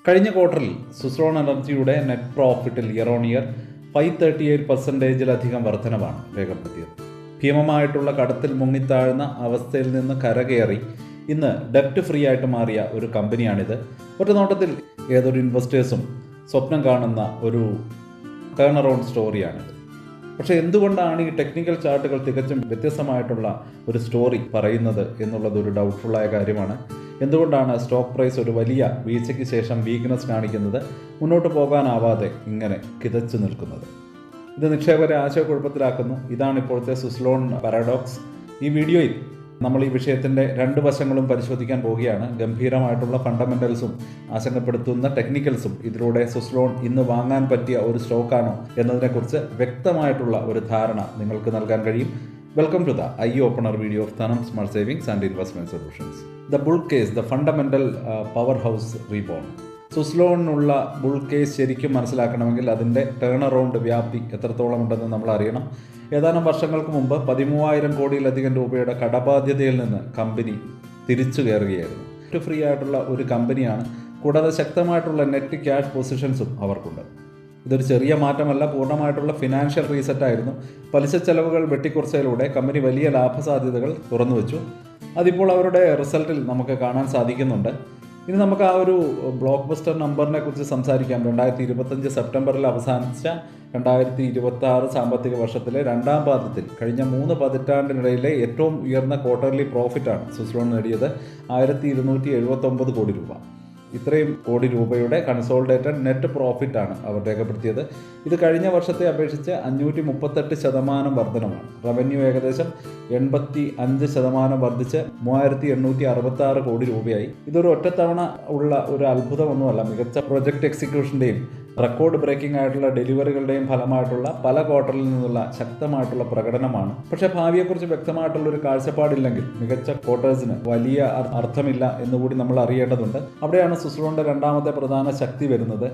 കഴിഞ്ഞ ക്വാർട്ടറിൽ സുസ്ലോൺ എനർജിയുടെ നെറ്റ് പ്രോഫിറ്റിൽ ഇയർ ഓൺ ഇയർ 538% വർധനവാണ് രേഖപ്പെടുത്തിയത്. ഭീമമായിട്ടുള്ള കടത്തിൽ മുങ്ങിത്താഴ്ന്ന അവസ്ഥയിൽ നിന്ന് കരകയറി ഇന്ന് ഡെപ്റ്റ് ഫ്രീ ആയിട്ട് മാറിയ ഒരു കമ്പനിയാണിത്. ഒറ്റ നോട്ടത്തിൽ ഏതൊരു ഇൻവെസ്റ്റേഴ്സും സ്വപ്നം കാണുന്ന ഒരു ടേൺ അറൗണ്ട് സ്റ്റോറിയാണിത്. പക്ഷേ എന്തുകൊണ്ടാണ് ഈ ടെക്നിക്കൽ ചാർട്ടുകൾ തികച്ചും വ്യത്യസ്തമായിട്ടുള്ള ഒരു സ്റ്റോറി പറയുന്നത് എന്നുള്ളത് ഒരു ഡൗട്ട്ഫുള്ളായ കാര്യമാണ്. എന്തുകൊണ്ടാണ് സ്റ്റോക്ക് പ്രൈസ് ഒരു വലിയ വീഴ്ചയ്ക്ക് ശേഷം വീക്ക്നെസ് കാണിക്കുന്നത്, മുന്നോട്ട് പോകാനാവാതെ ഇങ്ങനെ കിതച്ചു നിൽക്കുന്നത്? ഇത് നിക്ഷേപകരെ ആശയക്കുഴപ്പത്തിലാക്കുന്നു. ഇതാണ് ഇപ്പോഴത്തെ സുസ്ലോൺ പാരഡോക്സ്. ഈ വീഡിയോയിൽ നമ്മൾ ഈ വിഷയത്തിൻ്റെ രണ്ട് വശങ്ങളും പരിശോധിക്കാൻ പോവുകയാണ്. ഗംഭീരമായിട്ടുള്ള ഫണ്ടമെൻ്റൽസും ആശങ്കപ്പെടുത്തുന്ന ടെക്നിക്കൽസും ഇതിലൂടെ സുസ്ലോൺ ഇന്ന് വാങ്ങാൻ പറ്റിയ ഒരു സ്റ്റോക്കാണോ എന്നതിനെക്കുറിച്ച് വ്യക്തമായിട്ടുള്ള ഒരു ധാരണ നിങ്ങൾക്ക് നൽകാൻ കഴിയും. Welcome to the eye opener video of തനം smart savings and investment solutions. The bull case, the fundamental power house reborn. സുസ്ലോണിനുള്ള ബുൾ കേസ് ശരിക്കും മനസ്സിലാക്കണമെങ്കിൽ അതിൻ്റെ ടേൺ അറൗണ്ട് വ്യാപ്തി എത്രത്തോളം ഉണ്ടെന്ന് നമ്മൾ അറിയണം. ഏതാനും വർഷങ്ങൾക്ക് മുമ്പ് 13,000 കോടിയിലധികം രൂപയുടെ കടബാധ്യതയിൽ നിന്ന് കമ്പനി തിരിച്ചു കയറുകയായിരുന്നു. ഫ്രീ ആയിട്ടുള്ള ഒരു കമ്പനിയാണ്. കൂടാതെ ശക്തമായിട്ടുള്ള നെറ്റ് ക്യാഷ് പൊസിഷൻസും അവർക്കുണ്ട്. ഇതൊരു ചെറിയ മാറ്റമല്ല, പൂർണ്ണമായിട്ടുള്ള ഫിനാൻഷ്യൽ റീസെറ്റായിരുന്നു. പലിശ ചെലവുകൾ വെട്ടിക്കുറച്ചതിലൂടെ കമ്പനി വലിയ ലാഭസാധ്യതകൾ തുറന്നു വെച്ചു. അതിപ്പോൾ അവരുടെ റിസൾട്ടിൽ നമുക്ക് കാണാൻ സാധിക്കുന്നുണ്ട്. ഇനി നമുക്ക് ആ ഒരു ബ്ലോക്ക് ബസ്റ്റർ നമ്പറിനെ കുറിച്ച് സംസാരിക്കാം. 2025 സെപ്റ്റംബറിൽ അവസാനിച്ച 2026 സാമ്പത്തിക വർഷത്തിലെ രണ്ടാം പാദത്തിൽ കഴിഞ്ഞ 3 പതിറ്റാണ്ടിനിടയിലെ ഏറ്റവും ഉയർന്ന ക്വാർട്ടർലി പ്രോഫിറ്റാണ് സുസ്ലോൺ നേടിയത്. 1279 കോടി രൂപ. ഇത്രയും കോടി രൂപയുടെ കൺസോളിഡേറ്റഡ് നെറ്റ് പ്രോഫിറ്റാണ് അവർ രേഖപ്പെടുത്തിയത്. ഇത് കഴിഞ്ഞ വർഷത്തെ അപേക്ഷിച്ച് 538% വർധനമാണ്. റവന്യൂ ഏകദേശം 85% വർദ്ധിച്ച് 3866 കോടി രൂപയായി. ഇതൊരു ഒറ്റത്തവണ ഉള്ള ഒരു അത്ഭുതമൊന്നുമല്ല. മികച്ച പ്രൊജക്ട് എക്സിക്യൂഷൻ്റെയും റെക്കോർഡ് ബ്രേക്കിംഗ് ആയിട്ടുള്ള ഡെലിവറികളുടെയും ഫലമായിട്ടുള്ള പല ക്വാർട്ടറിൽ നിന്നുള്ള ശക്തമായിട്ടുള്ള പ്രകടനമാണ്. പക്ഷേ ഭാവിയെക്കുറിച്ച് വ്യക്തമായിട്ടുള്ള ഒരു കാഴ്ചപ്പാടില്ലെങ്കിൽ മികച്ച ക്വാർട്ടേഴ്സിന് വലിയ അർത്ഥമില്ല എന്നുകൂടി നമ്മൾ അറിയേണ്ടതുണ്ട്. അവിടെയാണ് സുസ്ലോണിൻ്റെ രണ്ടാമത്തെ പ്രധാന ശക്തി വരുന്നത്.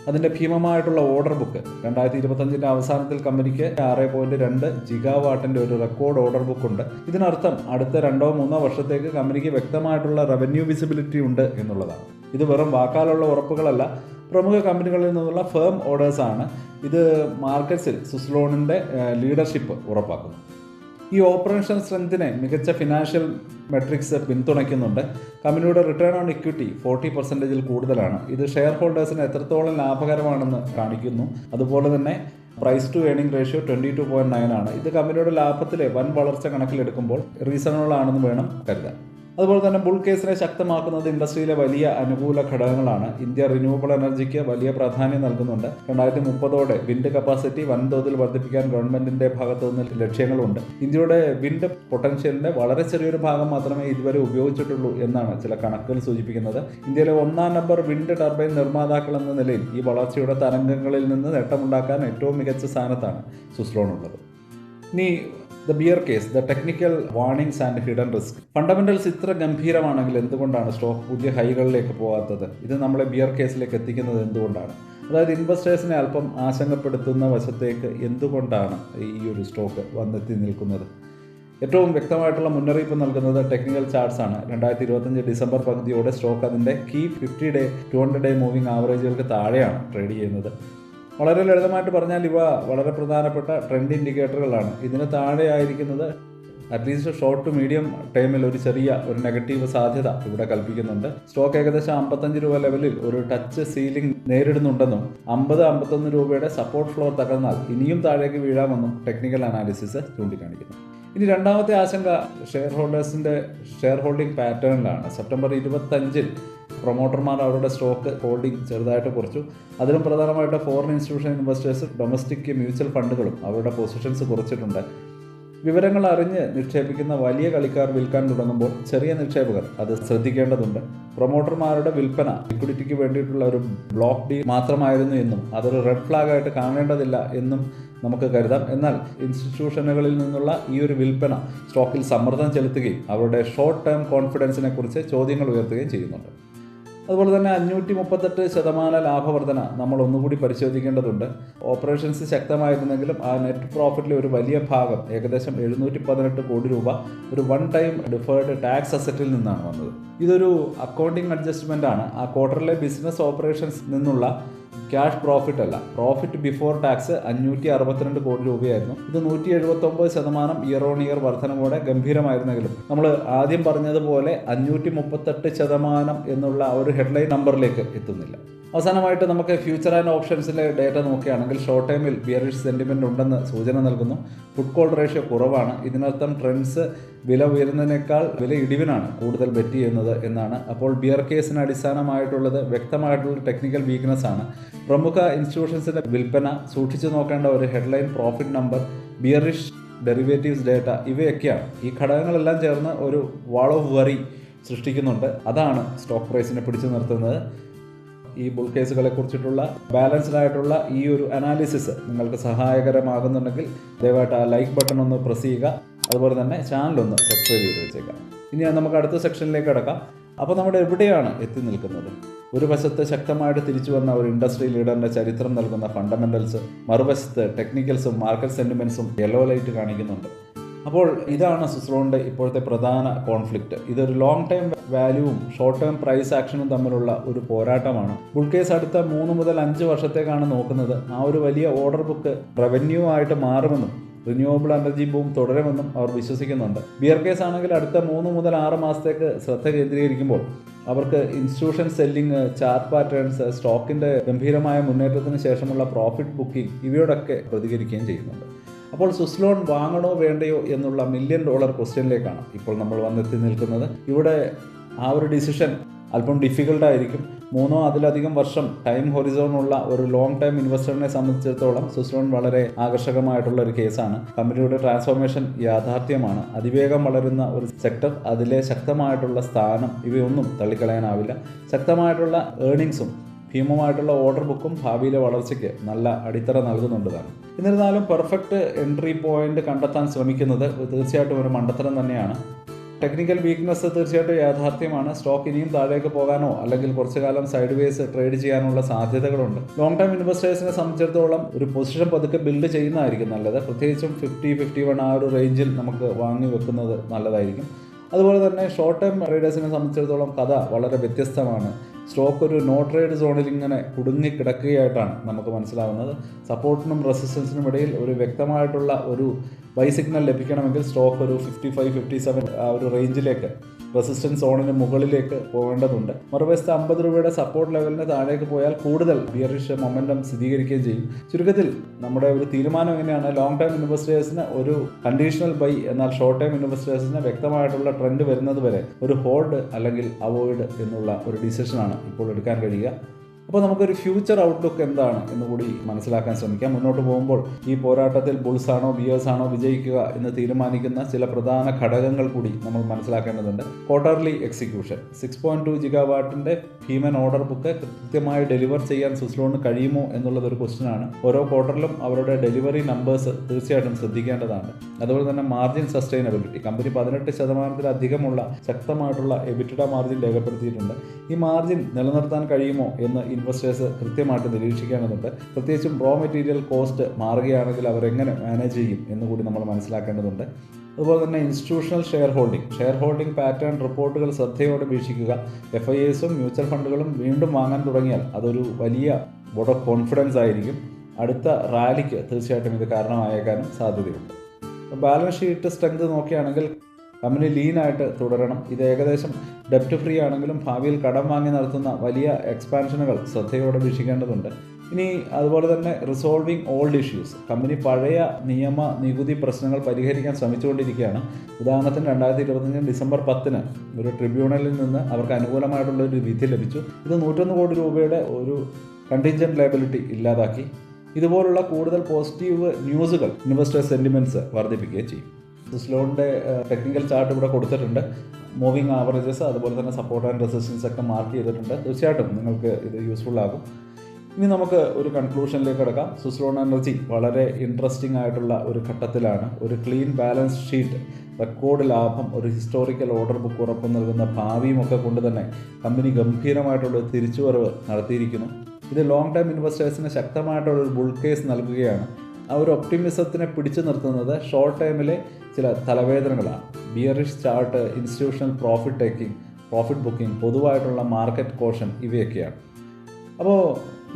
അതിൻ്റെ ഭീമമായിട്ടുള്ള ഓർഡർ ബുക്ക്. 2025 അവസാനത്തിൽ കമ്പനിക്ക് 6.2 ജിഗാവാട്ടിൻ്റെ ഒരു റെക്കോർഡ് ഓർഡർ ബുക്ക് ഉണ്ട്. ഇതിനർത്ഥം അടുത്ത 2-3 വർഷത്തേക്ക് കമ്പനിക്ക് വ്യക്തമായിട്ടുള്ള റവന്യൂ വിസിബിലിറ്റി ഉണ്ട് എന്നുള്ളതാണ്. ഇത് വെറും വാക്കാലുള്ള ഉറപ്പുകളല്ല, പ്രമുഖ കമ്പനികളിൽ നിന്നുള്ള ഫേം ഓർഡേഴ്സാണ്. ഇത് മാർക്കറ്റ്സിൽ സുസ്ലോണിൻ്റെ ലീഡർഷിപ്പ് ഉറപ്പാക്കുന്നു. ഈ ഓപ്പറേഷൻ സ്ട്രെങ്തിനെ മികച്ച ഫിനാൻഷ്യൽ മെട്രിക്സ് പിന്തുണയ്ക്കുന്നുണ്ട്. കമ്പനിയുടെ റിട്ടേൺ ഓൺ ഇക്വിറ്റി 40% കൂടുതലാണ്. ഇത് ഷെയർ ഹോൾഡേഴ്സിന് എത്രത്തോളം ലാഭകരമാണെന്ന് കാണിക്കുന്നു. അതുപോലെ തന്നെ പ്രൈസ് ടു ഏർണിംഗ് റേഷ്യോ 22.9 ആണ്. ഇത് കമ്പനിയുടെ ലാഭത്തിലെ വൻ വളർച്ച കണക്കിലെടുക്കുമ്പോൾ റീസണബിൾ ആണെന്ന് വേണം കരുതാൻ. അതുപോലെ തന്നെ ബുൾ കേസിനെ ശക്തമാക്കുന്നത് ഇൻഡസ്ട്രിയിലെ വലിയ അനുകൂല ഘടകങ്ങളാണ്. ഇന്ത്യ റിന്യൂവബിൾ എനർജിക്ക് വലിയ പ്രാധാന്യം നൽകുന്നുണ്ട്. 2030 വിൻഡ് കപ്പാസിറ്റി വൻതോതിൽ വർദ്ധിപ്പിക്കാൻ ഗവൺമെന്റിന്റെ ഭാഗത്തു നിന്ന് ലക്ഷ്യങ്ങളുണ്ട്. ഇന്ത്യയുടെ വിൻഡ് പൊട്ടൻഷ്യലിന്റെ വളരെ ചെറിയൊരു ഭാഗം മാത്രമേ ഇതുവരെ ഉപയോഗിച്ചിട്ടുള്ളൂ എന്നാണ് ചില കണക്കുകൾ സൂചിപ്പിക്കുന്നത്. ഇന്ത്യയിലെ 1-ാം നമ്പർ വിൻഡ് ടർബൈൻ നിർമ്മാതാക്കൾ എന്ന നിലയിൽ ഈ വളർച്ചയുടെ തരംഗങ്ങളിൽ നിന്ന് നേട്ടമുണ്ടാക്കാൻ ഏറ്റവും മികച്ച സ്ഥാനത്താണ് സുസ്ലോൺ ഉള്ളത്. ഇനി the bear case, the technical warnings and hidden risk. Fundamentals ഇത്ര ഗംഭീരമാണെങ്കിൽ എന്തുകൊണ്ടാണ് സ്റ്റോക്ക് പുതിയ ഹൈകളിലേക്ക് പോകാത്തത്? ഇത് നമ്മളെ ബിയർ കേസിലേക്ക് എത്തിക്കുന്നത് എന്തുകൊണ്ടാണ്? അതായത് ഇൻവെസ്റ്റേഴ്സിനെ അല്പം ആശങ്കപ്പെടുത്തുന്ന വശത്തേക്ക് എന്തുകൊണ്ടാണ് ഈ ഒരു സ്റ്റോക്ക് വന്നെത്തി നിൽക്കുന്നത്? ഏറ്റവും വ്യക്തമായിട്ടുള്ള മുന്നറിയിപ്പ് നൽകുന്നത് ടെക്നിക്കൽ ചാർട്ട്സ് ആണ്. 2025 ഡിസംബർ പകുതിയോടെ സ്റ്റോക്ക് അതിൻ്റെ കീ 50 ഡേ 200 ഡേ മൂവിംഗ് ആവറേജുകൾക്ക് താഴെയാണ് ട്രേഡ് ചെയ്യുന്നത്. വളരെ ലളിതമായിട്ട് പറഞ്ഞാൽ ഇവ വളരെ പ്രധാനപ്പെട്ട ട്രെൻഡ് ഇൻഡിക്കേറ്ററുകളാണ്. ഇതിന് താഴെയായിരിക്കുന്നത് അറ്റ്ലീസ്റ്റ് ഷോർട്ട് ടു മീഡിയം ടൈമിൽ ഒരു നെഗറ്റീവ് സാധ്യത ഇവിടെ കൽപ്പിക്കുന്നുണ്ട്. സ്റ്റോക്ക് ഏകദേശം 55 രൂപ ലെവലിൽ ഒരു ടച്ച് സീലിംഗ് നേരിടുന്നുണ്ടെന്നും 50-51 രൂപയുടെ സപ്പോർട്ട് ഫ്ലോർ തകർന്നാൽ ഇനിയും താഴേക്ക് വീഴാമെന്നും ടെക്നിക്കൽ അനാലിസിസ് ചൂണ്ടിക്കാണിക്കുന്നു. ഇനി രണ്ടാമത്തെ ആശങ്ക ഷെയർ ഹോൾഡേഴ്സിൻ്റെ ഷെയർ ഹോൾഡിംഗ് പാറ്റേണിലാണ്. സെപ്റ്റംബർ 25 പ്രൊമോട്ടർമാർ അവരുടെ സ്റ്റോക്ക് ഹോൾഡിംഗ് ചെറുതായിട്ട് കുറച്ചു. അതിലും പ്രധാനമായിട്ട് foreign institution investors, domestic mutual ഫണ്ടുകളും അവരുടെ പൊസിഷൻസ് കുറച്ചിട്ടുണ്ട്. വിവരങ്ങൾ അറിഞ്ഞ് നിക്ഷേപിക്കുന്ന വലിയ കളിക്കാർ വിൽക്കാൻ തുടങ്ങുമ്പോൾ ചെറിയ നിക്ഷേപകർ അത് ശ്രദ്ധിക്കേണ്ടതുണ്ട്. പ്രൊമോട്ടർമാരുടെ വിൽപ്പന ലിക്വിഡിറ്റിക്ക് വേണ്ടിയിട്ടുള്ള ഒരു ബ്ലോക്ക് ഡീൽ മാത്രമായിരുന്നു എന്നും അതൊരു റെഡ് ഫ്ലാഗ് ആയിട്ട് കാണേണ്ടതില്ല എന്നും നമുക്ക് കരുതാം. എന്നാൽ ഇൻസ്റ്റിറ്റ്യൂഷനുകളിൽ നിന്നുള്ള ഈ ഒരു വിൽപ്പന സ്റ്റോക്കിൽ സമ്മർദ്ദം ചെലുത്തുകയും അവരുടെ ഷോർട്ട് ടേം കോൺഫിഡൻസിനെ കുറിച്ച് ചോദ്യങ്ങൾ ഉയർത്തുകയും ചെയ്യുന്നുണ്ട്. അതുപോലെ തന്നെ 538% ലാഭവർധന നമ്മൾ ഒന്നുകൂടി പരിശോധിക്കേണ്ടതുണ്ട്. ഓപ്പറേഷൻസ് ശക്തമായിരുന്നെങ്കിലും ആ നെറ്റ് പ്രോഫിറ്റിലെ ഒരു വലിയ ഭാഗം ഏകദേശം 718 കോടി രൂപ ഒരു വൺ ടൈം ഡിഫേർഡ് ടാക്സ് അസറ്റിൽ നിന്നാണ് വന്നത്. ഇതൊരു അക്കൗണ്ടിങ് അഡ്ജസ്റ്റ്മെൻ്റ് ആണ്. ആ ക്വാർട്ടറിലെ ബിസിനസ് ഓപ്പറേഷൻസ് നിന്നുള്ള ക്യാഷ് പ്രോഫിറ്റ് അല്ല. പ്രോഫിറ്റ് ബിഫോർ ടാക്സ് 562 കോടി രൂപയായിരുന്നു. ഇത് 179% ഇയർ ഓൺ ഇയർ വർധനവോടെ ഗംഭീരമായിരുന്നെങ്കിലും നമ്മൾ ആദ്യം പറഞ്ഞതുപോലെ 538% എന്നുള്ള ഒരു ഹെഡ്ലൈൻ നമ്പറിലേക്ക് എത്തുന്നില്ല. അവസാനമായിട്ട് നമുക്ക് ഫ്യൂച്ചർ ആൻഡ് ഓപ്ഷൻസിലെ ഡേറ്റ നോക്കുകയാണെങ്കിൽ ഷോർട്ട് ടൈമിൽ ബിയറിഷ് സെൻറ്റിമെൻ്റ് ഉണ്ടെന്ന് സൂചന നൽകുന്നു. പുട്ട് കോൾ റേഷ്യോ കുറവാണ്. ഇതിനർത്ഥം ട്രെൻഡ്സ് വില ഉയരുന്നതിനേക്കാൾ വില ഇടിവിനാണ് കൂടുതൽ ബെറ്റ് ചെയ്യുന്നത് എന്നാണ്. അപ്പോൾ ബിയർ കേസിന് അടിസ്ഥാനമായിട്ടുള്ളത് വ്യക്തമായിട്ടുള്ള ടെക്നിക്കൽ വീക്ക്നെസ് ആണ്. പ്രമുഖ ഇൻസ്റ്റിറ്റ്യൂഷൻസിൻ്റെ വിൽപ്പന, സൂക്ഷിച്ചു നോക്കേണ്ട ഒരു headline profit number, bearish derivatives data, ഇവയൊക്കെയാണ്. ഈ ഘടകങ്ങളെല്ലാം ചേർന്ന് ഒരു വാൾ ഓഫ് വറി സൃഷ്ടിക്കുന്നുണ്ട്. അതാണ് സ്റ്റോക്ക് പ്രൈസിനെ പിടിച്ചു നിർത്തുന്നത്. ഈ ബുൾ കേസുകളെ കുറിച്ചിട്ടുള്ള ബാലൻസ്ഡ് ആയിട്ടുള്ള ഈ ഒരു അനാലിസിസ് നിങ്ങൾക്ക് സഹായകരമാകുന്നുണ്ടെങ്കിൽ ദയവായിട്ട് ആ ലൈക്ക് ബട്ടൺ ഒന്ന് പ്രസ് ചെയ്യുക. അതുപോലെ തന്നെ ചാനലൊന്ന് സബ്സ്ക്രൈബ് ചെയ്ത് വെച്ചേക്കാം. ഇനി നമുക്ക് അടുത്ത സെക്ഷനിലേക്ക് കടക്കാം. അപ്പോൾ നമ്മൾ എവിടെയാണ് എത്തി നിൽക്കുന്നത്? ഒരു വശത്ത് ശക്തമായിട്ട് തിരിച്ചു വന്ന ഒരു ഇൻഡസ്ട്രി ലീഡറിൻ്റെ ചരിത്രം നൽകുന്ന ഫണ്ടമെൻ്റൽസ്, മറുവശത്ത് ടെക്നിക്കൽസും മാർക്കറ്റ് സെൻറ്റിമെൻറ്റ്സും യെല്ലോ ലൈറ്റ് കാണിക്കുന്നുണ്ട്. അപ്പോൾ ഇതാണ് സുസ്ലോണിൻ്റെ ഇപ്പോഴത്തെ പ്രധാന കോൺഫ്ലിക്റ്റ്. ഇതൊരു ലോങ് ടൈം വാല്യൂവും ഷോർട്ട് ടേം പ്രൈസ് ആക്ഷനും തമ്മിലുള്ള ഒരു പോരാട്ടമാണ്. ബുൾ കേസ് അടുത്ത 3 മുതൽ 5 വർഷത്തേക്കാണ് നോക്കുന്നത്. ആ ഒരു വലിയ ഓർഡർ ബുക്ക് റവന്യൂ ആയിട്ട് മാറുമെന്നും റിന്യൂവബിൾ എനർജി ബൂം തുടരുമെന്നും അവർ വിശ്വസിക്കുന്നുണ്ട്. ബിയർ കേസ് ആണെങ്കിൽ അടുത്ത 3 മുതൽ 6 മാസത്തേക്ക് ശ്രദ്ധ കേന്ദ്രീകരിക്കുമ്പോൾ അവർക്ക് ഇൻസ്റ്റിറ്റ്യൂഷൻ സെല്ലിംഗ്, ചാർട്ട് പാറ്റേൺസ്, സ്റ്റോക്കിൻ്റെ ഗംഭീരമായ മുന്നേറ്റത്തിന് ശേഷമുള്ള പ്രോഫിറ്റ് ബുക്കിംഗ് ഇവയോടൊക്കെ പ്രതികരിക്കുകയും ചെയ്യുന്നുണ്ട്. അപ്പോൾ സുസ്ലോൺ വാങ്ങണോ വേണ്ടയോ എന്നുള്ള $1 മില്യൺ ക്വസ്റ്റ്യനിലേക്കാണ് ഇപ്പോൾ നമ്മൾ വന്നെത്തി നിൽക്കുന്നത്. ഇവിടെ ആ ഒരു ഡിസിഷൻ അല്പം ഡിഫിക്കൽട്ടായിരിക്കും. 3 അതിലധികം വർഷം ടൈം ഹൊറിസോണുള്ള ഒരു ലോങ് ടൈം ഇൻവെസ്റ്ററിനെ സംബന്ധിച്ചിടത്തോളം സുസ്ലോൺ വളരെ ആകർഷകമായിട്ടുള്ള ഒരു കേസാണ്. കമ്പനിയുടെ ട്രാൻസ്ഫോർമേഷൻ യാഥാർത്ഥ്യമാണ്. അതിവേഗം വളരുന്ന ഒരു സെക്ടർ, അതിലെ ശക്തമായിട്ടുള്ള സ്ഥാനം, ഇവയൊന്നും തള്ളിക്കളയാനാവില്ല. ശക്തമായിട്ടുള്ള ഏർണിങ്സും ഭീമമായിട്ടുള്ള ഓർഡർ ബുക്കും ഭാവിയിലെ വളർച്ചയ്ക്ക് നല്ല അടിത്തറ നൽകുന്നുണ്ടതാണ്. എന്നിരുന്നാലും പെർഫെക്റ്റ് എൻട്രി പോയിന്റ് കണ്ടെത്താൻ ശ്രമിക്കുന്നത് തീർച്ചയായിട്ടും ഒരു മണ്ടത്തരം തന്നെയാണ്. ടെക്നിക്കൽ വീക്ക്നെസ് തീർച്ചയായിട്ടും യാഥാർത്ഥ്യമാണ്. സ്റ്റോക്ക് ഇനിയും താഴേക്ക് പോകാനോ അല്ലെങ്കിൽ കുറച്ചു കാലം സൈഡ് വേസ് ട്രേഡ് ചെയ്യാനുള്ള സാധ്യതകളുണ്ട്. ലോങ് ടൈം ഇൻവെസ്റ്റേഴ്സിനെ സംബന്ധിച്ചിടത്തോളം ഒരു പൊസിഷൻ പതുക്കെ ബിൽഡ് ചെയ്യുന്നതായിരിക്കും നല്ലത്. പ്രത്യേകിച്ചും 50-51 ആ ഒരു റേഞ്ചിൽ നമുക്ക് വാങ്ങി വെക്കുന്നത് നല്ലതായിരിക്കും. അതുപോലെ തന്നെ ഷോർട്ട് ടൈം ട്രേഡേഴ്സിനെ സംബന്ധിച്ചിടത്തോളം കഥ വളരെ വ്യത്യസ്തമാണ്. സ്റ്റോക്ക് ഒരു നോ ട്രേഡ് സോണിൽ ഇങ്ങനെ കുടുങ്ങിക്കിടക്കുകയായിട്ടാണ് നമുക്ക് മനസ്സിലാവുന്നത്. സപ്പോർട്ടിനും റെസിസ്റ്റൻസിനും ഇടയിൽ ഒരു വ്യക്തമായിട്ടുള്ള ഒരു ബൈ സിഗ്നൽ ലഭിക്കണമെങ്കിൽ സ്റ്റോക്ക് ഒരു 55-57 ആ ഒരു റേഞ്ചിലേക്ക്, റെസിസ്റ്റൻസ് സോണിന് മുകളിലേക്ക് പോകേണ്ടതുണ്ട്. മറുവശത്ത് 50 രൂപയുടെ സപ്പോർട്ട് ലെവലിന് താഴേക്ക് പോയാൽ കൂടുതൽ ബിയറിഷ് മൊമെൻറ്റം സ്ഥിരീകരിക്കുകയും ചെയ്യും. ചുരുക്കത്തിൽ നമ്മുടെ ഒരു തീരുമാനം എങ്ങനെയാണ്? ലോങ് ടൈം ഇൻവെസ്റ്റേഴ്സിന് ഒരു കണ്ടീഷണൽ ബൈ, എന്നാൽ ഷോർട്ട് ടൈം ഇൻവെസ്റ്റേഴ്സിന് വ്യക്തമായിട്ടുള്ള ട്രെൻഡ് വരുന്നത് വരെ ഒരു ഹോൾഡ് അല്ലെങ്കിൽ അവോയ്ഡ് എന്നുള്ള ഒരു ഡിസിഷനാണ് ഇപ്പോൾ എടുക്കാൻ കഴിയുക. അപ്പോൾ നമുക്കൊരു ഫ്യൂച്ചർ ഔട്ട്ലുക്ക് എന്താണ് എന്നുകൂടി മനസ്സിലാക്കാൻ ശ്രമിക്കാം. മുന്നോട്ട് പോകുമ്പോൾ ഈ പോരാട്ടത്തിൽ ബുൾസാണോ ബിയേഴ്സാണോ വിജയിക്കുക എന്ന് തീരുമാനിക്കുന്ന ചില പ്രധാന ഘടകങ്ങൾ കൂടി നമ്മൾ മനസ്സിലാക്കേണ്ടതുണ്ട്. ക്വാർട്ടർലി എക്സിക്യൂഷൻ, 6.2 ജിഗാവാട്ടിൻ്റെ ഭീമൻ ഓർഡർ ബുക്ക് കൃത്യമായി ഡെലിവർ ചെയ്യാൻ സുസ്ലോണിന് കഴിയുമോ എന്നുള്ളതൊരു ക്വസ്റ്റ്യനാണ്. ഓരോ ക്വാർട്ടറിലും അവരുടെ ഡെലിവറി നമ്പേഴ്സ് തീർച്ചയായിട്ടും ശ്രദ്ധിക്കേണ്ടതാണ്. അതുപോലെ തന്നെ മാർജിൻ സസ്റ്റൈനബിലിറ്റി, കമ്പനി 18%-ലധികമുള്ള ശക്തമായിട്ടുള്ള എബിറ്റഡ മാർജിൻ രേഖപ്പെടുത്തിയിട്ടുണ്ട്. ഈ മാർജിൻ നിലനിർത്താൻ കഴിയുമോ എന്ന് ഇൻവെസ്റ്റേഴ്സ് കൃത്യമായിട്ട് നിരീക്ഷിക്കേണ്ടതുണ്ട്. പ്രത്യേകിച്ചും റോ മെറ്റീരിയൽ കോസ്റ്റ് മാറുകയാണെങ്കിൽ അവരെങ്ങനെ മാനേജ് ചെയ്യും എന്നുകൂടി നമ്മൾ മനസ്സിലാക്കേണ്ടതുണ്ട്. അതുപോലെ തന്നെ ഇൻസ്റ്റിറ്റ്യൂഷണൽ ഷെയർ ഹോൾഡിംഗ് പാറ്റേൺ റിപ്പോർട്ടുകൾ ശ്രദ്ധയോടെ വീക്ഷിക്കുക. FIAസും മ്യൂച്വൽ ഫണ്ടുകളും വീണ്ടും വാങ്ങാൻ തുടങ്ങിയാൽ അതൊരു വലിയ വോട്ട് ഓഫ് കോൺഫിഡൻസ് ആയിരിക്കും. അടുത്ത റാലിക്ക് തീർച്ചയായിട്ടും ഇത് കാരണമായേക്കാനും സാധ്യതയുണ്ട്. ബാലൻസ് ഷീറ്റ് സ്ട്രെങ്ത് നോക്കുകയാണെങ്കിൽ കമ്പനി ലീനായിട്ട് തുടരണം. ഇത് ഏകദേശം ഡെപ്റ്റ് ഫ്രീ ആണെങ്കിലും ഭാവിയിൽ കടം വാങ്ങി നടത്തുന്ന വലിയ എക്സ്പാൻഷനുകൾ ശ്രദ്ധയോടെ വീക്ഷിക്കേണ്ടതുണ്ട്. ഇനി അതുപോലെ തന്നെ റിസോൾവിങ് ഓൾഡ് ഇഷ്യൂസ്, കമ്പനി പഴയ നിയമ നികുതി പ്രശ്നങ്ങൾ പരിഹരിക്കാൻ ശ്രമിച്ചുകൊണ്ടിരിക്കുകയാണ്. ഉദാഹരണത്തിന് 2025 ഡിസംബർ 10 ഒരു ട്രിബ്യൂണലിൽ നിന്ന് അവർക്ക് അനുകൂലമായിട്ടുള്ള ഒരു വിധി ലഭിച്ചു. ഇത് 101 കോടി രൂപയുടെ ഒരു കണ്ടിൻജന്റ് ലയബിലിറ്റി ഇല്ലാതാക്കി. ഇതുപോലുള്ള കൂടുതൽ പോസിറ്റീവ് ന്യൂസുകൾ ഇൻവെസ്റ്റേഴ്സ് സെൻറ്റിമെൻറ്റ്സ് വർദ്ധിപ്പിക്കുകയും ചെയ്യും. സുസ്ലോണിൻ്റെ ടെക്നിക്കൽ ചാർട്ട് ഇവിടെ കൊടുത്തിട്ടുണ്ട്. മൂവിങ് ആവറേജസ്, അതുപോലെ തന്നെ സപ്പോർട്ട് ആൻഡ് റെസിസ്റ്റൻസ് ഒക്കെ മാർക്ക് ചെയ്തിട്ടുണ്ട്. തീർച്ചയായിട്ടും നിങ്ങൾക്ക് ഇത് യൂസ്ഫുൾ ആകും. ഇനി നമുക്ക് ഒരു കൺക്ലൂഷനിലേക്ക് കിടക്കാം. സുസ്ലോൺ എനർജി വളരെ ഇൻട്രസ്റ്റിംഗ് ആയിട്ടുള്ള ഒരു ഘട്ടത്തിലാണ്. ഒരു ക്ലീൻ ബാലൻസ് ഷീറ്റ്, റെക്കോർഡ് ലാഭം, ഒരു ഹിസ്റ്റോറിക്കൽ ഓർഡർ ബുക്ക് ഉറപ്പ് നൽകുന്ന ഭാവിയും ഒക്കെ കൊണ്ട് തന്നെ കമ്പനി ഗംഭീരമായിട്ടുള്ള തിരിച്ചുവരവ് നടത്തിയിരിക്കുന്നു. ഇത് ലോങ് ടൈം ഇൻവെസ്റ്റേഴ്സിന് ശക്തമായിട്ടുള്ളൊരു ബുൾ കേസ് നൽകുകയാണ്. ആ ഒരു ഒപ്റ്റിമിസത്തിനെ പിടിച്ചു നിർത്തുന്നത് ഷോർട്ട് ടൈമിലെ ചില തലവേദനകളാണ്. Bearish chart, institutional profit taking, profit booking, പൊതുവായിട്ടുള്ള മാർക്കറ്റ് കോഷൻ ഇവയൊക്കെയാണ്. അപ്പോൾ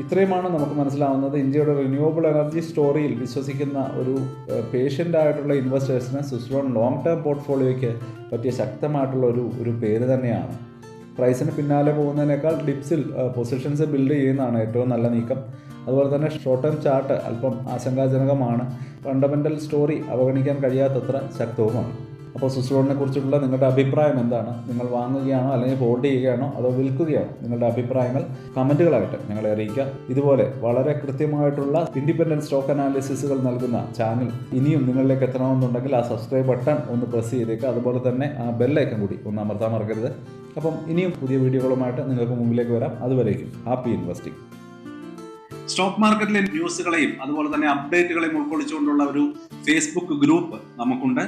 ഇത്രയുമാണ് നമുക്ക് മനസ്സിലാവുന്നത്. ഇന്ത്യയുടെ റിന്യൂവബിൾ എനർജി സ്റ്റോറിയിൽ വിശ്വസിക്കുന്ന ഒരു പേഷ്യൻ്റ് ആയിട്ടുള്ള ഇൻവെസ്റ്റേഴ്സിന് സുസ്ലോൺ ലോങ് ടേം പോർട്ട്ഫോളിയോയ്ക്ക് പറ്റിയ ശക്തമായിട്ടുള്ള ഒരു പേര് തന്നെയാണ്. പ്രൈസിന് പിന്നാലെ പോകുന്നതിനേക്കാൾ ഡിപ്സിൽ പൊസിഷൻസ് ബിൽഡ് ചെയ്യുന്നതാണ് ഏറ്റവും നല്ല നീക്കം. അതുപോലെ തന്നെ ഷോർട്ട് ടേം ചാർട്ട് അല്പം ആശങ്കാജനകമാണ്. ഫണ്ടമെൻ്റൽ സ്റ്റോറി അവഗണിക്കാൻ കഴിയാത്തത്ര ശക്തവുമാണ്. അപ്പോൾ സുസ്ലോണിനെ കുറിച്ചുള്ള നിങ്ങളുടെ അഭിപ്രായം എന്താണ്? നിങ്ങൾ വാങ്ങുകയാണോ അല്ലെങ്കിൽ ഹോൾഡ് ചെയ്യുകയാണോ അതോ വിൽക്കുകയാണോ? നിങ്ങളുടെ അഭിപ്രായങ്ങൾ കമൻറ്റുകളായിട്ട് ഞങ്ങളെ അറിയിക്കുക. ഇതുപോലെ വളരെ കൃത്യമായിട്ടുള്ള ഇൻഡിപെൻഡൻറ്റ് സ്റ്റോക്ക് അനാലിസിസുകൾ നൽകുന്ന ചാനൽ ഇനിയും നിങ്ങളിലേക്ക് എത്തണമെന്നുണ്ടെങ്കിൽ ആ സബ്സ്ക്രൈബ് ബട്ടൺ ഒന്ന് പ്രസ് ചെയ്തേക്കുക. അതുപോലെ തന്നെ ആ ബെല്ലൈക്കൺ കൂടി ഒന്ന് അമർത്താൻ മറക്കരുത്. അപ്പം ഇനിയും പുതിയ വീഡിയോകളുമായിട്ട് നിങ്ങൾക്ക് മുമ്പിലേക്ക് വരാം. അതുവരേക്കും ഹാപ്പി ഇൻവെസ്റ്റിംഗ്. സ്റ്റോക്ക് മാർക്കറ്റിലെ ന്യൂസുകളെയും അതുപോലെ തന്നെ അപ്ഡേറ്റുകളെയും ഉൾക്കൊള്ളിച്ചുകൊണ്ടുള്ള ഒരു ഫേസ്ബുക്ക് ഗ്രൂപ്പ് നമുക്കുണ്ട്.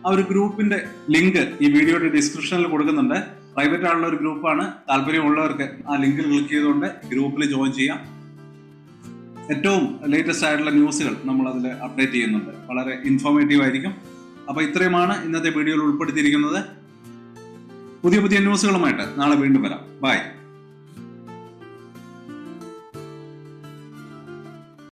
ആ ഒരു ഗ്രൂപ്പിന്റെ ലിങ്ക് ഈ വീഡിയോയുടെ ഡിസ്ക്രിപ്ഷനിൽ കൊടുക്കുന്നുണ്ട്. പ്രൈവറ്റ് ആയിട്ടുള്ള ഒരു ഗ്രൂപ്പാണ്. താല്പര്യമുള്ളവർക്ക് ആ ലിങ്കിൽ ക്ലിക്ക് ചെയ്തുകൊണ്ട് ഗ്രൂപ്പിൽ ജോയിൻ ചെയ്യാം. ഏറ്റവും ലേറ്റസ്റ്റ് ആയിട്ടുള്ള ന്യൂസുകൾ നമ്മൾ അതിൽ അപ്ഡേറ്റ് ചെയ്യുന്നുണ്ട്. വളരെ ഇൻഫോർമേറ്റീവ് ആയിരിക്കും. അപ്പോൾ ഇത്രയുമാണ് ഇന്നത്തെ വീഡിയോയിൽ ഉൾപ്പെടുത്തിയിരിക്കുന്നത്. പുതിയ ന്യൂസുകളുമായിട്ട് നാളെ വീണ്ടും വരാം. ബൈ.